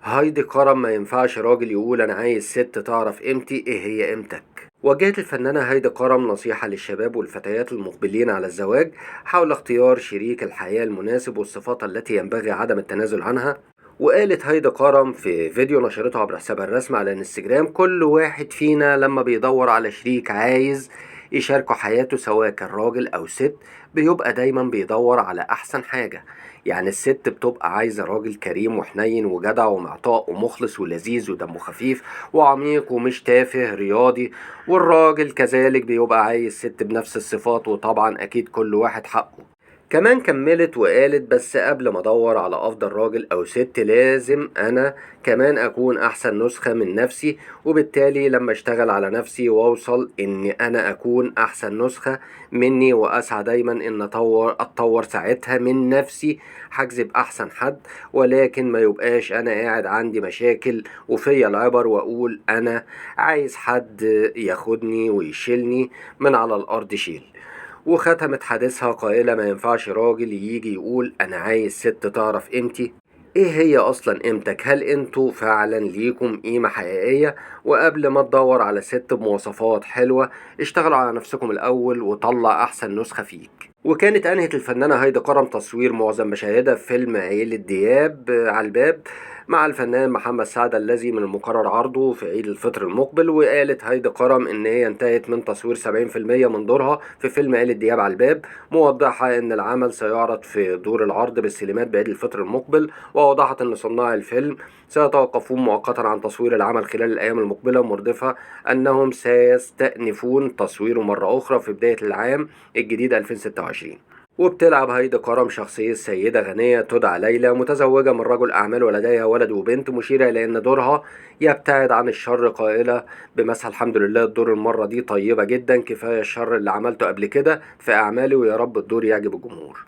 هايدي كرم ما ينفعش راجل يقول أنا عايز ست تعرف قيمتي. إيه هي قيمتك؟ وجهت الفنانة هايدي كرم نصيحة للشباب والفتيات المقبلين على الزواج حول اختيار شريك الحياة المناسب والصفات التي ينبغي عدم التنازل عنها. وقالت هايدي كرم في فيديو نشرته عبر حسابها الرسمي على الانستجرام: كل واحد فينا لما بيدور على شريك عايز يشاركه حياته سواء كان راجل أو ست بيبقى دايما بيدور على أحسن حاجة. يعني الست بتبقى عايزة راجل كريم وحنين وجدع ومعطاء ومخلص ولذيذ ودمه خفيف وعميق ومش تافه رياضي. والراجل كذلك بيبقى عايز ست بنفس الصفات، وطبعا أكيد كل واحد حقه. كمان كملت وقالت: بس قبل ما ادور على افضل راجل او ست لازم انا كمان اكون احسن نسخة من نفسي، وبالتالي لما اشتغل على نفسي واوصل ان انا اكون احسن نسخة مني واسعى دايما ان اتطور ساعتها من نفسي هجذب احسن حد. ولكن ما يبقاش انا قاعد عندي مشاكل وفيا العبر واقول انا عايز حد ياخدني ويشيلني من على الارض شيل. وختمت حديثها قائلة: ما ينفعش راجل يجي يقول أنا عايز ست تعرف قيمتي. إيه هي أصلا قيمتك؟ هل أنتوا فعلا ليكم قيمة حقيقية؟ وقبل ما تدور على ست بمواصفات حلوة اشتغلوا على نفسكم الأول وطلع أحسن نسخة فيك. وكانت أنهت الفنانة هايدي كرم تصوير معظم مشاهدها في فيلم عيلة دياب على الباب مع الفنان محمد سعد الذي من المقرر عرضه في عيد الفطر المقبل. وقالت هايدي كرم إن هي انتهت من تصوير 70% من دورها في فيلم عيلة دياب على الباب، موضحة إن العمل سيعرض في دور العرض بالسينمات بعيد الفطر المقبل. وأوضحت إن صناع الفيلم سيتوقفون مؤقتا عن تصوير العمل خلال الأيام المقبلة، مردفة أنهم سيستأنفون تصويره مرة أخرى في بداية العام الجديد 2026. وبتلعب هايدي كرم شخصية سيدة غنية تدعى ليلى، متزوجة من رجل أعمال ولديها ولد وبنت، مشيرة إلى أن دورها يبتعد عن الشر، قائلة بمسها: الحمد لله الدور المرة دي طيبة جدا، كفاية الشر اللي عملته قبل كده في أعمالي، ويا رب الدور يعجب الجمهور.